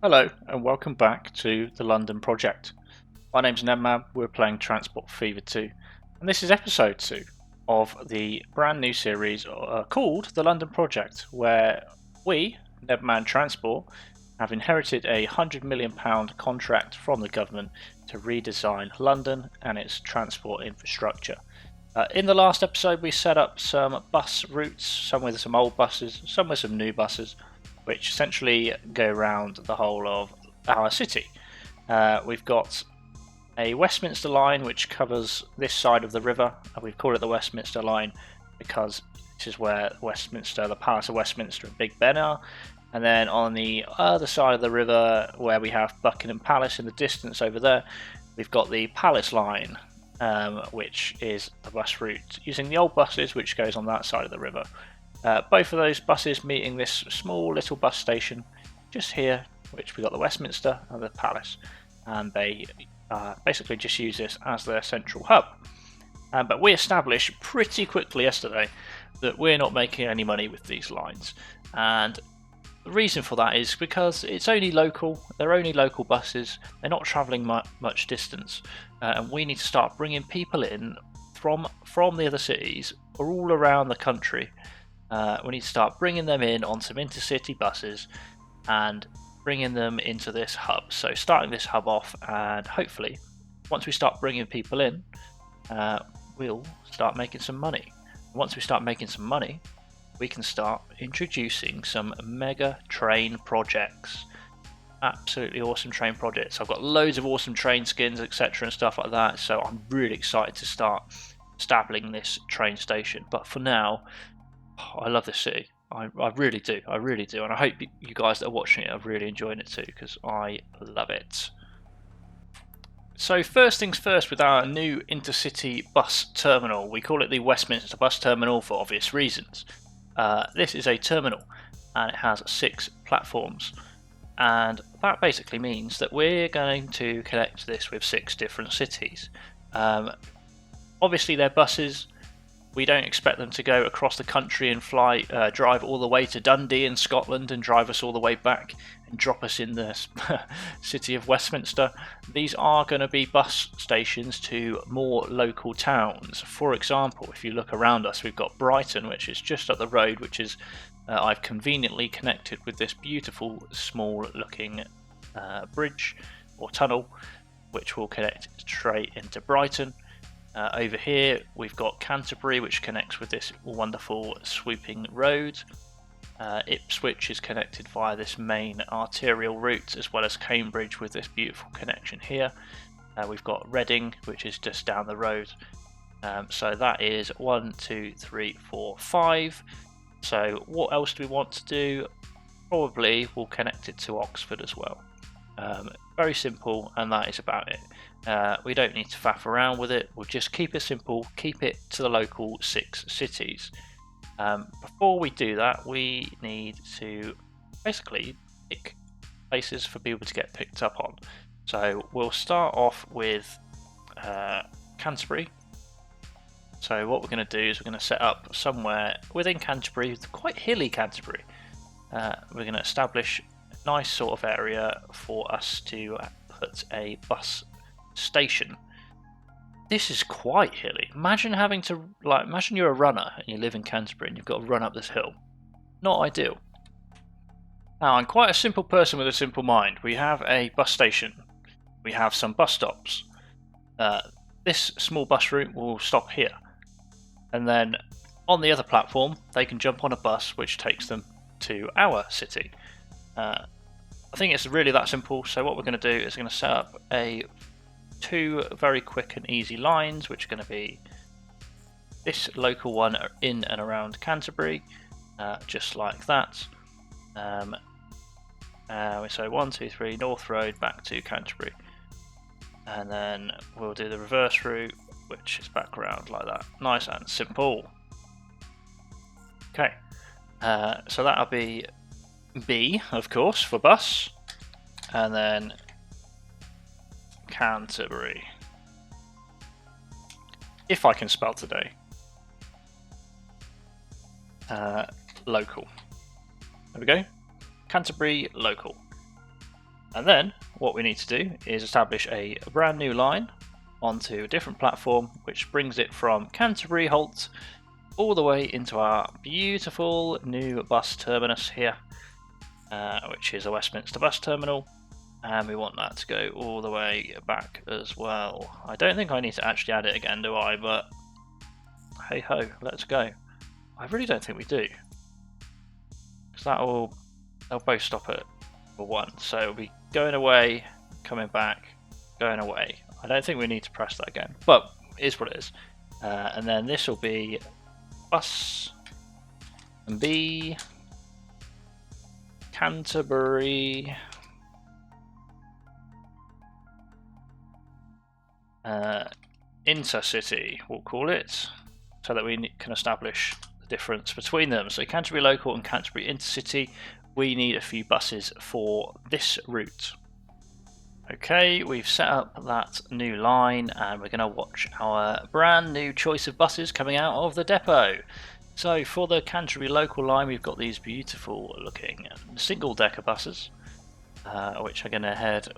Hello and welcome back to the London Project. My name's Nebman, we're playing Transport Fever 2 and this is episode 2 of the brand new series called the London Project, where we, Nebman Transport, have inherited a £100 million contract from the government to redesign London and its transport infrastructure. In the last episode we set up some bus routes, some with some old buses, some with some new buses, which essentially go around the whole of our city. We've got a Westminster line which covers this side of the river, and we've called it the Westminster line because this is where Westminster, the Palace of Westminster and Big Ben are. And then on the other side of the river, where we have Buckingham Palace in the distance over there, we've got the Palace line, which is the bus route using the old buses which goes on that side of the river. Both of those buses meeting this small little bus station just here, which we got the Westminster and the Palace, and they basically just use this as their central hub. But we established pretty quickly yesterday that we're not making any money with these lines, and the reason for that is because it's only local, they're only local buses, they're not travelling much distance, and we need to start bringing people in from the other cities or all around the country. We need to start bringing them in on some intercity buses and bringing them into this hub. So starting this hub off, and hopefully once we start bringing people in, we'll start making some money. Once we start making some money, we can start introducing some mega train projects. Absolutely awesome train projects. I've got loads of awesome train skins, etc. and stuff like that, so I'm really excited to start establishing this train station. But for now, I love this city. I really do, and I hope you guys that are watching it are really enjoying it too, because I love it. So first things first, with our new intercity bus terminal, we call it the Westminster Bus Terminal for obvious reasons. This is a terminal and it has 6 platforms, and that basically means that we're going to connect this with 6 different cities. Obviously they're buses. We don't expect them to go across the country and drive all the way to Dundee in Scotland and drive us all the way back and drop us in the city of Westminster. These are going to be bus stations to more local towns. For example, if you look around us, we've got Brighton, which is just up the road, which is I've conveniently connected with this beautiful small looking bridge or tunnel, which will connect straight into Brighton. Over here we've got Canterbury, which connects with this wonderful swooping road. Ipswich is connected via this main arterial route, as well as Cambridge with this beautiful connection here. We've got Reading, which is just down the road. So that is 1, 2, 3, 4, 5. So what else do we want to do? Probably we'll connect it to Oxford as well. Very simple, and that is about it. We don't need to faff around with it, we'll just keep it simple, keep it to the local 6 cities. Before we do that, we need to basically pick places for people to get picked up on. So we'll start off with Canterbury. So what we're going to do is we're going to set up somewhere within Canterbury, quite hilly Canterbury. We're going to establish a nice sort of area for us to put a bus station. This is quite hilly. Imagine having to, imagine you're a runner and you live in Canterbury and you've got to run up this hill. Not ideal. Now, I'm quite a simple person with a simple mind. We have a bus station. We have some bus stops. This small bus route will stop here. And then on the other platform, they can jump on a bus which takes them to our city. I think it's really that simple. So what we're going to do is we're going to set up 2 very quick and easy lines, which are going to be this local one in and around Canterbury, just like that. So 1, 2, 3, North Road back to Canterbury, and then we'll do the reverse route, which is back around like that. Nice and simple. Okay, so that'll be B, of course, for bus, and then Canterbury. If I can spell today. Local. There we go. Canterbury local. And then what we need to do is establish a brand new line onto a different platform, which brings it from Canterbury Halt all the way into our beautiful new bus terminus here, which is a Westminster bus terminal, and we want that to go all the way back as well. I don't think I need to actually add it again, do I? But hey ho, let's go. I really don't think we do, because they'll both stop at one, so it'll be going away, coming back, going away. I don't think we need to press that again, but it is what it is. And then this will be bus and B Canterbury intercity, we'll call it, so that we can establish the difference between them. So Canterbury local and Canterbury intercity, we need a few buses for this route. Okay, we've set up that new line and we're going to watch our brand new choice of buses coming out of the depot. So for the Canterbury local line, we've got these beautiful looking single decker buses, which are going to head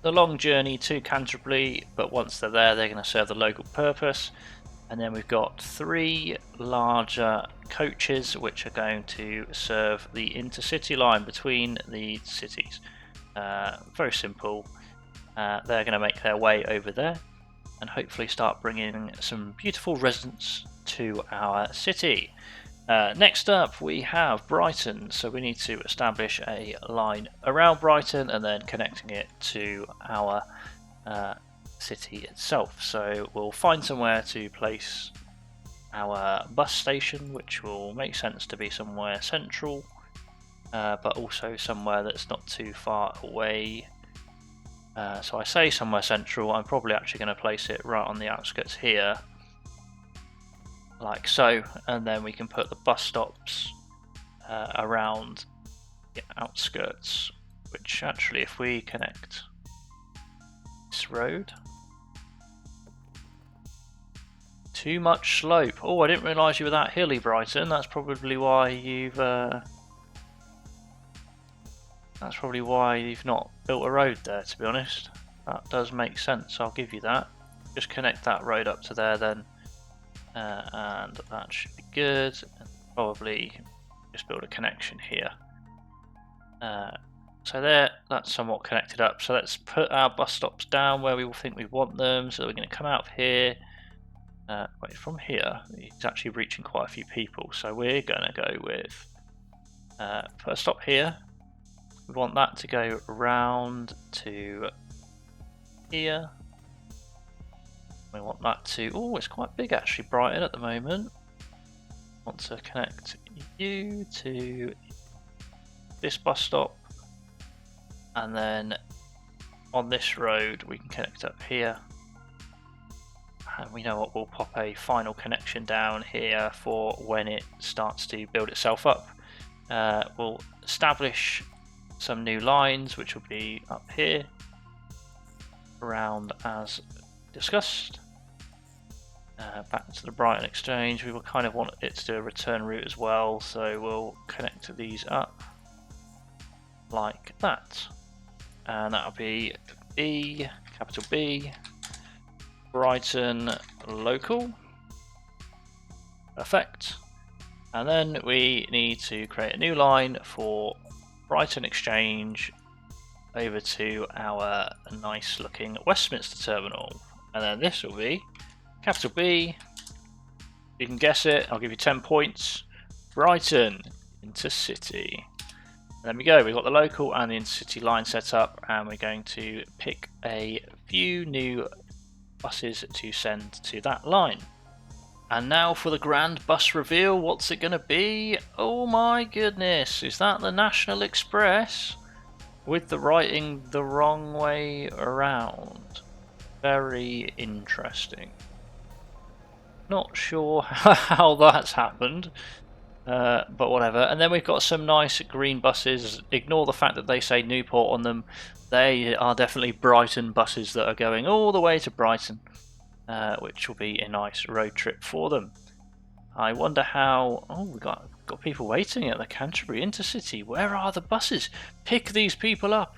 the long journey to Canterbury, but once they're there, they're going to serve the local purpose. And then we've got 3 larger coaches which are going to serve the intercity line between the cities. Very simple. They're going to make their way over there and hopefully start bringing some beautiful residents to our city. Next up we have Brighton, so we need to establish a line around Brighton and then connecting it to our city itself. So we'll find somewhere to place our bus station, which will make sense to be somewhere central, but also somewhere that's not too far away. So I say somewhere central, I'm probably actually going to place it right on the outskirts here, like so, and then we can put the bus stops around the outskirts, which actually, if we connect this road, too much slope. Oh, I didn't realise you were that hilly, Brighton. That's probably why you've not built a road there, to be honest. That does make sense, I'll give you that. Just connect that road up to there then, and that should be good. And probably just build a connection here. So there, that's somewhat connected up. So let's put our bus stops down where we think we want them. So we're going to come out of here. Wait, from here, it's actually reaching quite a few people. So we're going to go with first stop here. We want that to go round to here. We want that to, oh, it's quite big actually, Brighton at the moment. Want to connect you to this bus stop, and then on this road we can connect up here. And we know what, we'll pop a final connection down here for when it starts to build itself up. We'll establish some new lines which will be up here around as discussed. Back to the Brighton Exchange, we will kind of want it to do a return route as well, so we'll connect these up like that, and that'll be B, capital B, Brighton local, perfect. And then we need to create a new line for Brighton Exchange over to our nice looking Westminster terminal, and then this will be capital B, you can guess it, I'll give you 10 points, Brighton Intercity. There we go, we've got the local and the intercity line set up, and we're going to pick a few new buses to send to that line. And now for the grand bus reveal. What's it going to be? Oh my goodness, is that the National Express with the writing the wrong way around? Very interesting. Not sure how that's happened, but whatever. And then we've got some nice green buses. Ignore the fact that they say Newport on them. They are definitely Brighton buses that are going all the way to Brighton, which will be a nice road trip for them. I wonder how... Oh, we've got people waiting at the Canterbury Intercity. Where are the buses? Pick these people up.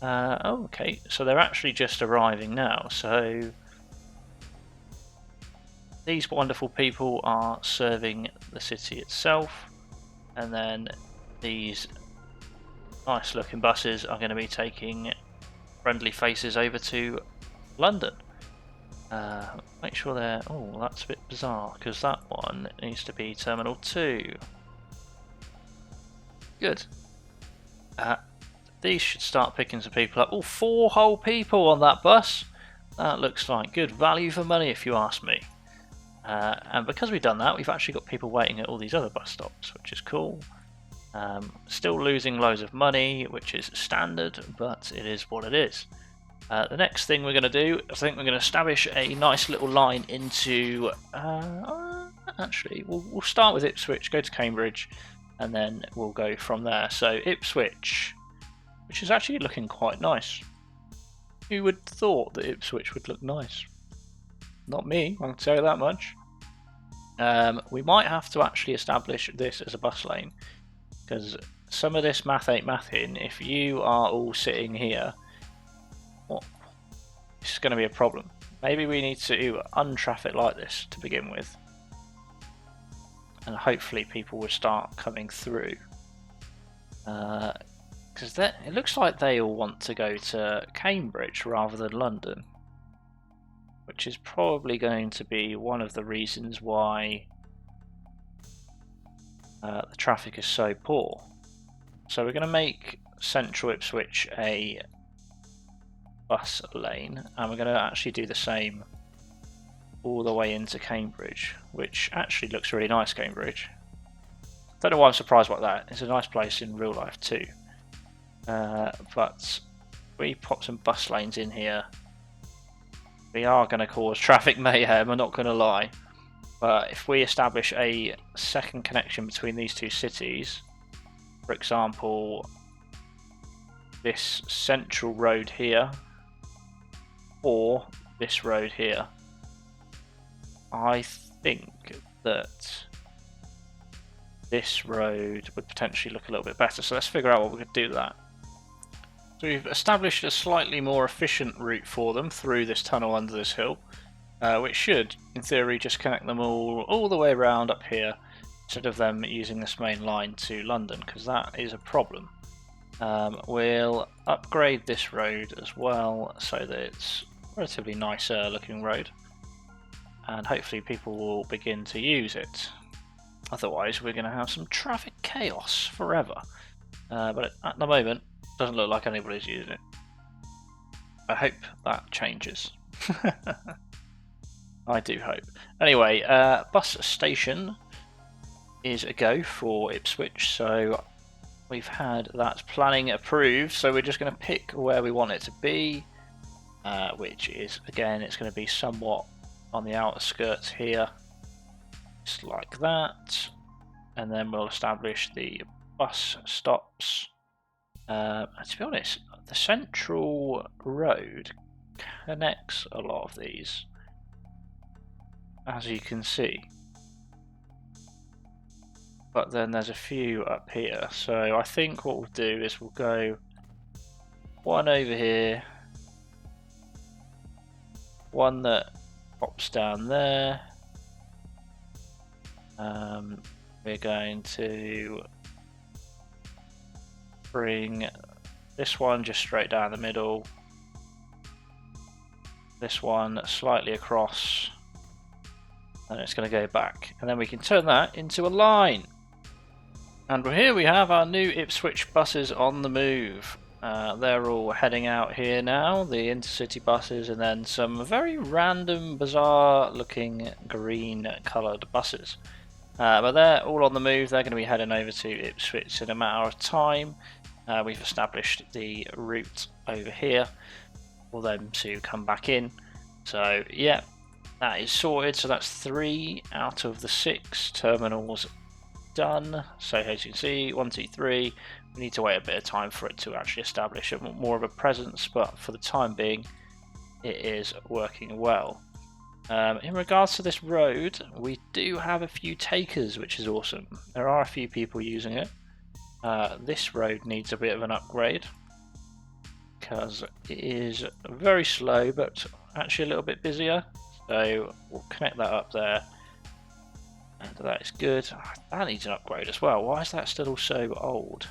Oh, okay, so they're actually just arriving now. So these wonderful people are serving the city itself, and then these nice looking buses are going to be taking friendly faces over to London. Make sure they're... Oh, that's a bit bizarre, because that one needs to be Terminal 2. Good. These should start picking some people up. Oh, 4 whole people on that bus! That looks like good value for money, if you ask me. And because we've done that, we've actually got people waiting at all these other bus stops, which is cool. Still losing loads of money, which is standard, but it is what it is. The next thing we're going to do, I think we're going to establish a nice little line into... actually, we'll start with Ipswich, go to Cambridge, and then we'll go from there. So Ipswich, which is actually looking quite nice. Who would have thought that Ipswich would look nice? Not me, I can tell you that much. We might have to actually establish this as a bus lane, because some of this math ain't mathing. If you are all sitting here, well, this is going to be a problem. Maybe we need to untraffic like this to begin with, and hopefully people will start coming through. Because it looks like they all want to go to Cambridge rather than London, which is probably going to be one of the reasons why the traffic is so poor. So we're going to make central Ipswich a bus lane, and we're going to actually do the same all the way into Cambridge, which actually looks really nice, Cambridge. Don't know why I'm surprised about that. It's a nice place in real life too. But we pop some bus lanes in here. We are going to cause traffic mayhem, I'm not going to lie. But if we establish a second connection between these two cities, for example, this central road here, or this road here, I think that this road would potentially look a little bit better. So let's figure out what we could do with that. So we've established a slightly more efficient route for them through this tunnel under this hill, which should, in theory, just connect them all the way around up here, instead of them using this main line to London, because that is a problem. We'll upgrade this road as well, so that it's a relatively nicer looking road, and hopefully people will begin to use it. Otherwise we're going to have some traffic chaos forever. But at the moment, doesn't look like anybody's using it. I hope that changes. I do hope. Anyway, bus station is a go for Ipswich, so we've had that planning approved, so we're just going to pick where we want it to be, which is, again, it's going to be somewhat on the outskirts here, just like that, and then we'll establish the bus stops. To be honest, the central road connects a lot of these, as you can see, but then there's a few up here, so I think what we'll do is we'll go one over here, one that pops down there. We're going to bring this one just straight down the middle, this one slightly across, and it's going to go back, and then we can turn that into a line. And here we have our new Ipswich buses on the move. They're all heading out here now, the intercity buses, and then some very random, bizarre looking green coloured buses. But they're all on the move. They're going to be heading over to Ipswich in a matter of time. We've established the route over here for them to come back in. So yeah, that is sorted. So that's 3 out of the 6 terminals done. So as you can see, 1, 2, 3. We need to wait a bit of time for it to actually establish more of a presence, but for the time being, it is working well. In regards to this road, we do have a few takers, which is awesome. There are a few people using it. This road needs a bit of an upgrade, because it is very slow but actually a little bit busier. So we'll connect that up there, and that is good. That needs an upgrade as well. Why is that still so old?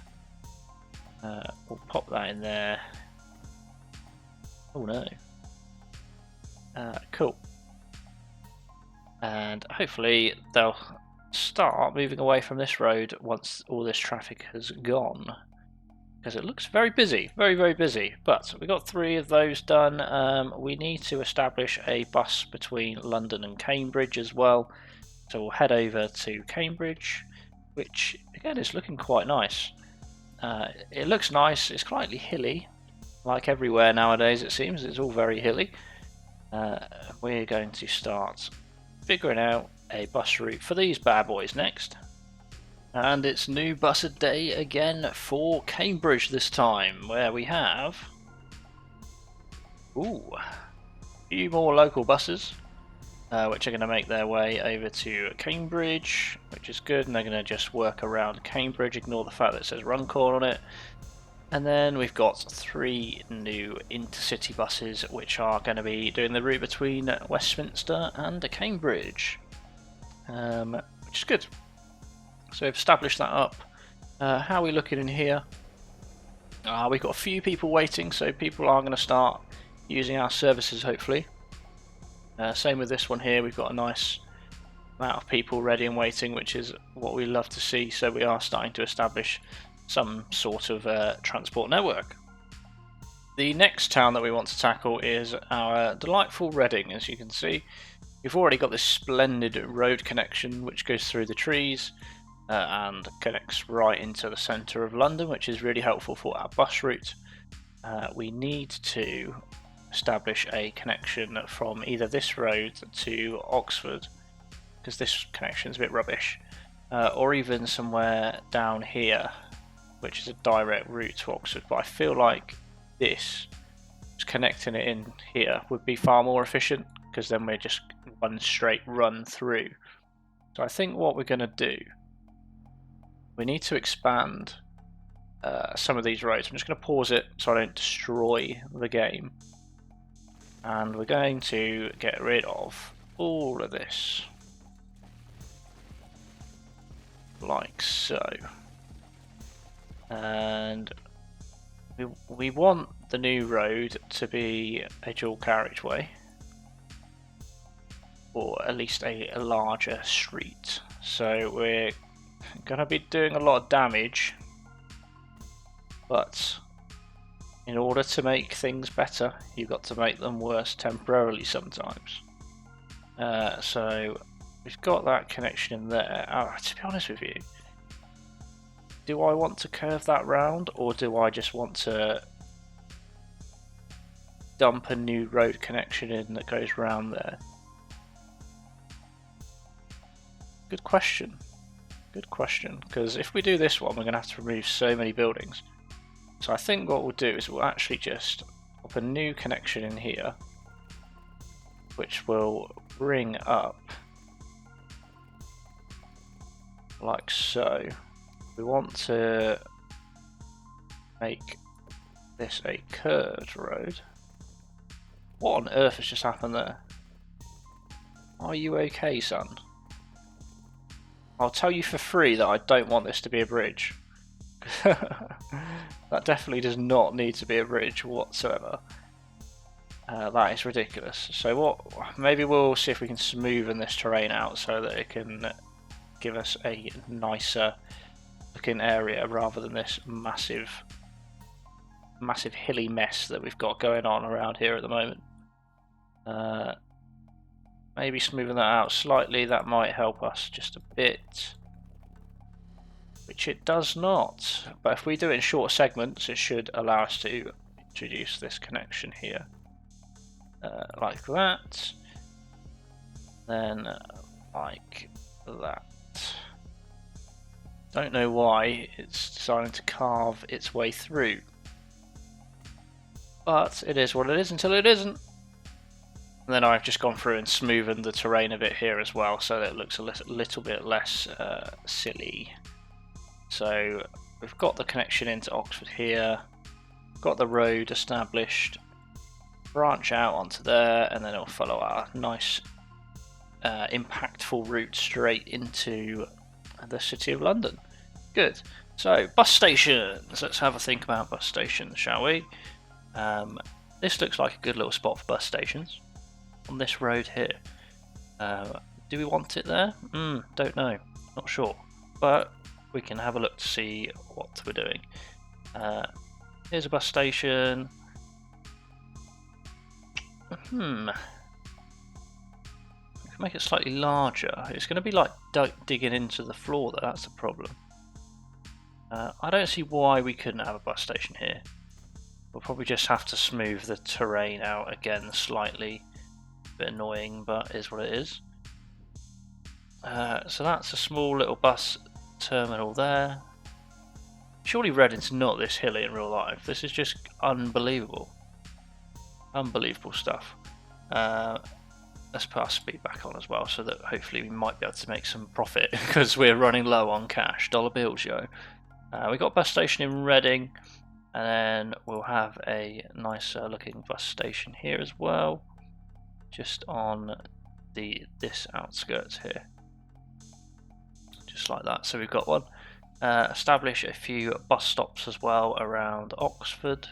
We'll pop that in there. Oh no. Cool. And hopefully they'll start moving away from this road once all this traffic has gone, because it looks very busy, very busy. But we got 3 of those done. We need to establish a bus between London and Cambridge as well, so we'll head over to Cambridge, which again is looking quite nice. It looks nice. It's slightly hilly, like everywhere nowadays it seems. It's all very hilly. We're going to start figuring out a bus route for these bad boys next. And it's new bus a day again for Cambridge this time, where we have a few more local buses, which are going to make their way over to Cambridge, which is good, and they're going to just work around Cambridge, ignore the fact that it says Runcorn on it. And then we've got 3 new intercity buses which are going to be doing the route between Westminster and Cambridge, which is good. So we've established that up. How are we looking in here? We've got a few people waiting, so people are going to start using our services hopefully. Same with this one here, we've got a nice amount of people ready and waiting, which is what we love to see. So we are starting to establish some sort of transport network. The next town that we want to tackle is our delightful Reading. As you can see, we've already got this splendid road connection which goes through the trees and connects right into the centre of London, which is really helpful for our bus route. We need to establish a connection from either this road to Oxford, because this connection is a bit rubbish, or even somewhere down here, which is a direct route to Oxford. But I feel like this, just connecting it in here, would be far more efficient, because then we're just one straight run through. So I think what we're going to do, we need to expand some of these roads. I'm just going to pause it so I don't destroy the game, and we're going to get rid of all of this like so. And we want the new road to be a dual carriageway, or at least a larger street. So we're going to be doing a lot of damage, but in order to make things better, you've got to make them worse temporarily sometimes. So we've got that connection in there. To be honest with you, do I want to curve that round, or do I just want to dump a new road connection in that goes round there? Good question. Good question, because if we do this one, we're going to have to remove so many buildings. So I think what we'll do is we'll actually just pop a new connection in here, which will bring up like so. We want to make this a curved road. What on earth has just happened there? Are you okay, son? I'll tell you for free that I don't want this to be a bridge. That definitely does not need to be a bridge whatsoever. That is ridiculous. So what? Maybe we'll see if we can smoothen this terrain out so that it can give us a nicer looking area rather than this massive hilly mess that we've got going on around here at the moment. Maybe smoothing that out slightly, that might help us just a bit, which it does not. But if we do it in short segments, it should allow us to introduce this connection here, like that, then like that. Don't know why it's deciding to carve its way through, but it is what it is until it isn't. And then I've just gone through and smoothened the terrain a bit here as well, so that it looks a little bit less silly. So we've got the connection into Oxford here. got the road established, branch out onto there, and then it'll follow our nice impactful route straight into the City of London. Good. So, bus stations. Let's have a think about bus stations, shall we? This looks like a good little spot for bus stations on this road here. Do we want it there? Don't know. Not sure. But we can have a look to see what we're doing. Here's a bus station. We can make it slightly larger. It's going to be like digging into the floor though, that's the problem. I don't see why we couldn't have a bus station here. We'll probably just have to smooth the terrain out again slightly. A bit annoying, but is what it is. So that's a small little bus terminal there. Surely Reading's not this hilly in real life. This is just unbelievable. Unbelievable stuff. Let's put our speed back on as well, so that hopefully we might be able to make some profit because we're running low on cash. Dollar bills, yo. We got a bus station in Reading. And then we'll have a nicer looking bus station here as well, just on this outskirts here, just like that. So we've got one. Establish a few bus stops as well around Oxford,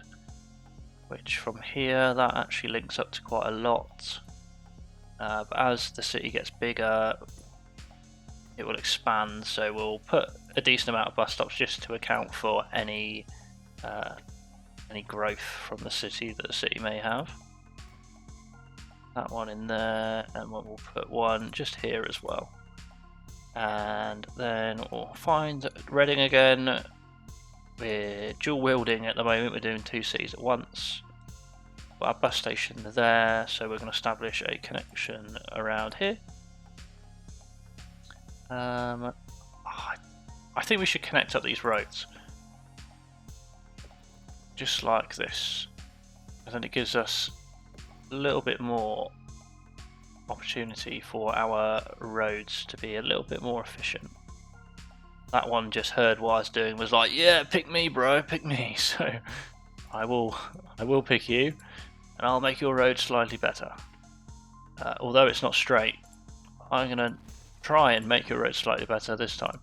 which from here that actually links up to quite a lot. But as the city gets bigger, it will expand. So we'll put a decent amount of bus stops just to account for any growth from the city that the city may have. That one in there, and we'll put one just here as well. And then we'll find Reading again. We're dual wielding at the moment, we're doing two cities at once. Got our bus station there, so we're going to establish a connection around here. I think we should connect up these roads. Just like this, and then it gives us a little bit more opportunity for our roads to be a little bit more efficient. That one just heard what I was doing, was like, yeah, pick me bro, pick me. So I will pick you, and I'll make your road slightly better. Although it's not straight, I'm gonna try and make your road slightly better this time.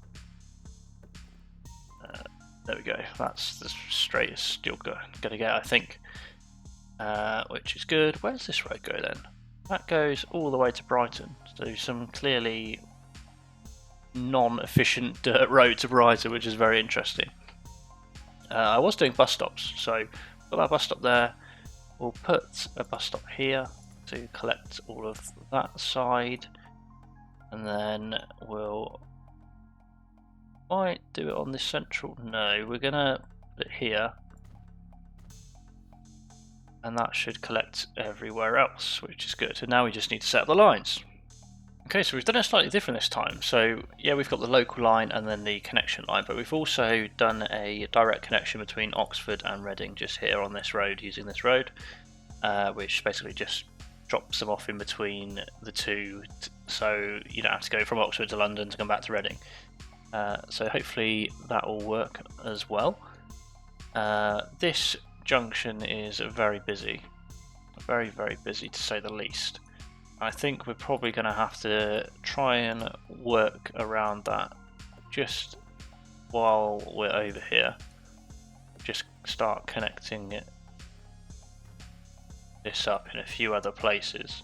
There we go, that's the straightest you're going to get, I think, which is good. Where's this road go then? That goes all the way to Brighton, so some clearly non-efficient dirt road to Brighton, which is very interesting. I was doing bus stops, so got that bus stop there. We'll put a bus stop here to collect all of that side, and then we'll might do it on this central. No, we're gonna put it here, and that should collect everywhere else, which is good. And now we just need to set up the lines. Okay, so we've done it slightly different this time. So yeah, we've got the local line and then the connection line, but we've also done a direct connection between Oxford and Reading just here on this road, using this road, which basically just drops them off in between the two, so you don't have to go from Oxford to London to come back to Reading. So hopefully that will work as well. This junction is very busy, very busy to say the least. I think we're probably going to have to try and work around that just while we're over here. Just start connecting this up in a few other places.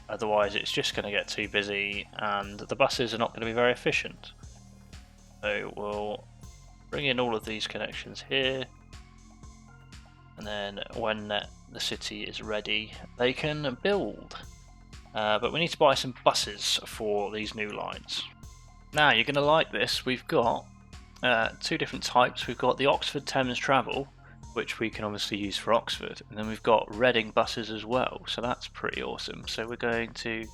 Otherwise it's just going to get too busy and the buses are not going to be very efficient. So we'll bring in all of these connections here, and then when the city is ready they can build. But we need to buy some buses for these new lines. Now you're going to like this. We've got two different types. We've got the Oxford Thames Travel, which we can obviously use for Oxford, and then we've got Reading buses as well, so that's pretty awesome. So we're going to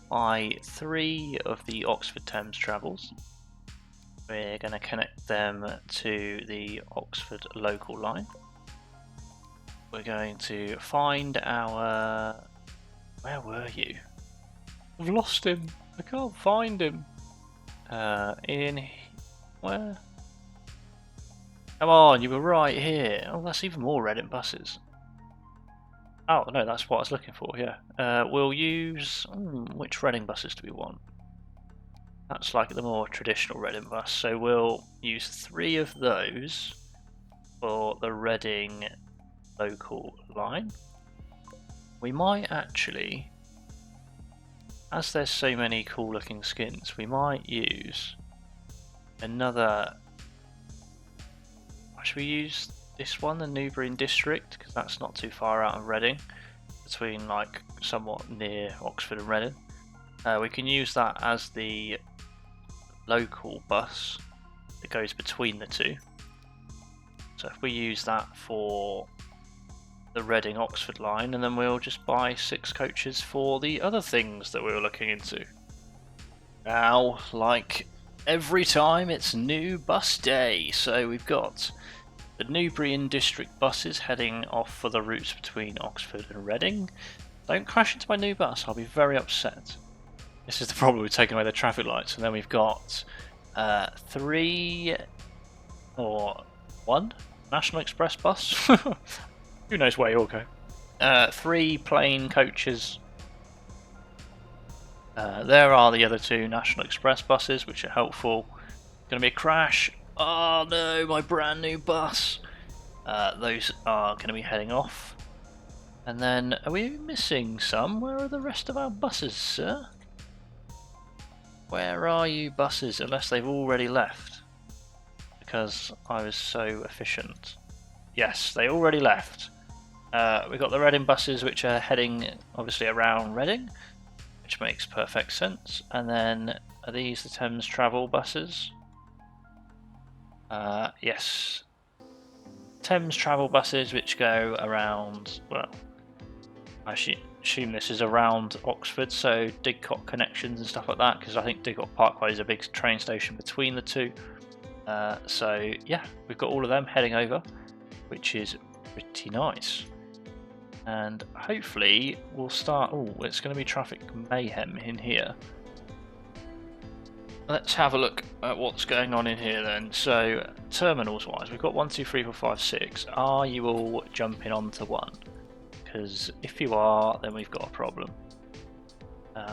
buy 3 of the Oxford Thames Travels. We're going to connect them to the Oxford local line. We're going to find our... Where were you? I've lost him. I can't find him. In... Where? Come on, you were right here. Oh, that's even more Reading buses. Oh, no, that's what I was looking for, yeah. We'll use... which Reading buses do we want? That's like the more traditional Reading bus, so we'll use 3 of those for the Reading local line. We might actually, as there's so many cool looking skins, we might use another... Should we use this one, the Nebman District, because that's not too far out of Reading, between like somewhat near Oxford and Reading. We can use that as the local bus that goes between the two. So if we use that for the Reading Oxford line, and then we'll just buy 6 coaches for the other things that we were looking into. Now, like every time, it's new bus day, so we've got the Nebman District buses heading off for the routes between Oxford and Reading. Don't crash into my new bus, I'll be very upset. This is the problem with taking away the traffic lights. And then we've got 3 or 1 National Express bus. Who knows where you'll go. 3 plain coaches. There are the other 2 National Express buses, which are helpful. Going to be a crash. Oh no, my brand new bus. Those are going to be heading off. And then, are we missing some? Where are the rest of our buses, sir? Where are you buses, unless they've already left? Because I was so efficient. Yes, they already left. We've got the Reading buses, which are heading obviously around Reading, which makes perfect sense. And then, are these the Thames Travel buses? Yes. Thames Travel buses, which go around, well, I assume this is around Oxford, so Didcot connections and stuff like that, because I think Didcot Parkway is a big train station between the two. So yeah, we've got all of them heading over, which is pretty nice. And hopefully we'll start... Oh, it's going to be traffic mayhem in here. Let's have a look at what's going on in here then. So, terminals wise, we've got 1, 2, 3, 4, 5, 6. Are you all jumping onto 1? Because if you are, then we've got a problem.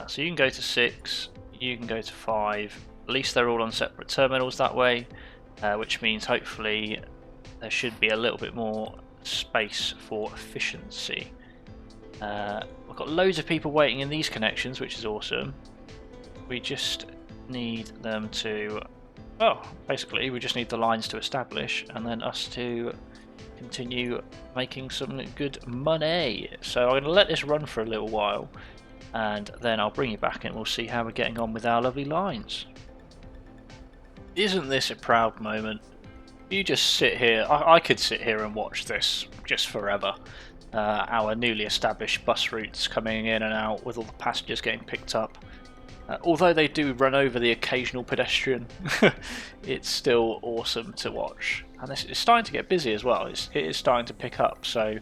So you can go to 6, you can go to 5. At least they're all on separate terminals that way, which means hopefully there should be a little bit more space for efficiency. We've got loads of people waiting in these connections, which is awesome. We just need them to, well, basically we just need the lines to establish and then us to continue making some good money. So I'm going to let this run for a little while and then I'll bring you back and we'll see how we're getting on with our lovely lines. Isn't this a proud moment? You just sit here, I could sit here and watch this just forever. Our newly established bus routes coming in and out with all the passengers getting picked up. Although they do run over the occasional pedestrian, it's still awesome to watch. And it's starting to get busy as well, it is starting to pick up, so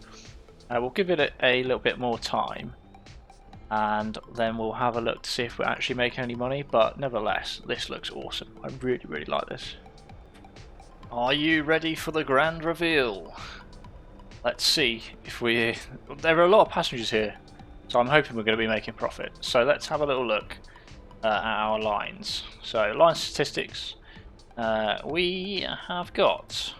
we'll give it a little bit more time. And then we'll have a look to see if we're actually making any money, but nevertheless, this looks awesome. I really, really like this. Are you ready for the grand reveal? Let's see if we... There are a lot of passengers here, so I'm hoping we're going to be making profit. So let's have a little look at our lines. So line statistics, we have got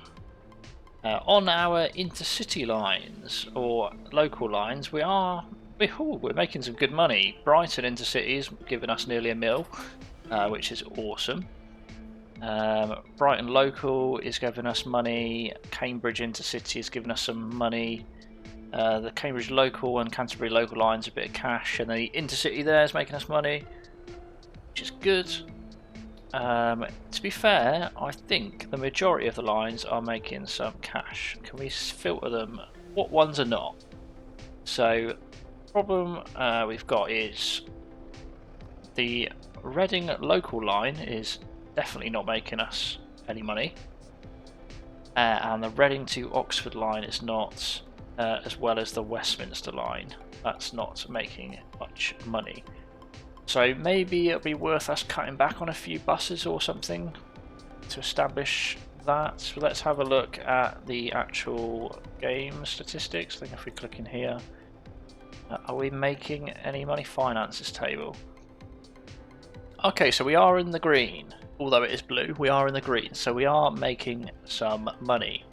on our intercity lines or local lines, we're making some good money. Brighton intercity is giving us nearly £1 million, which is awesome. Brighton local is giving us money. Cambridge intercity is giving us some money. The Cambridge local and Canterbury local lines a bit of cash, and the intercity there is making us money, which is good. To be fair, I think the majority of the lines are making some cash. Can we filter them? What ones are not? So, problem we've got is the Reading local line is definitely not making us any money, and the Reading to Oxford line is not, as well as the Westminster line. That's not making much money. So maybe it'll be worth us cutting back on a few buses or something to establish that, so let's have a look at the actual game statistics. I think if we click in here, are we making any money? Finances table. Okay, so we are in the green, although it is blue, we are in the green, so we are making some money,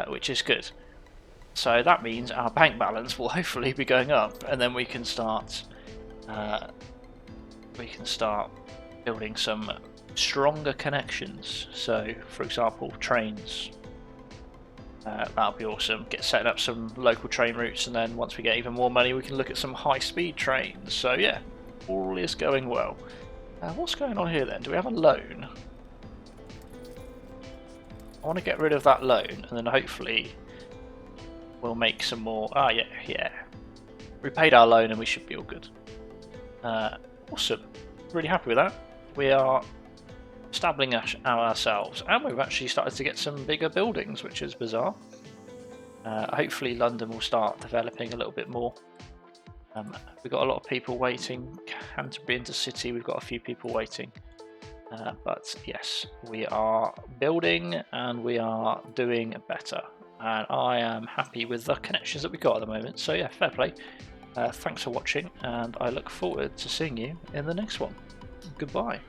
which is good. So that means our bank balance will hopefully be going up, and then we can start building some stronger connections. So, for example, trains. That'll be awesome. Get setting up some local train routes, and then once we get even more money, we can look at some high-speed trains. So yeah, all is going well. What's going on here then? Do we have a loan? I want to get rid of that loan, and then hopefully we'll make some more. Ah, yeah. We paid our loan, and we should be all good. Awesome. Really happy with that. We are establishing ourselves, and we've actually started to get some bigger buildings, which is bizarre. Hopefully London will start developing a little bit more. We've got a lot of people waiting. Canterbury into city, we've got a few people waiting. But yes, we are building and we are doing better. And I am happy with the connections that we've got at the moment. So yeah, fair play. Thanks for watching, and I look forward to seeing you in the next one. Goodbye.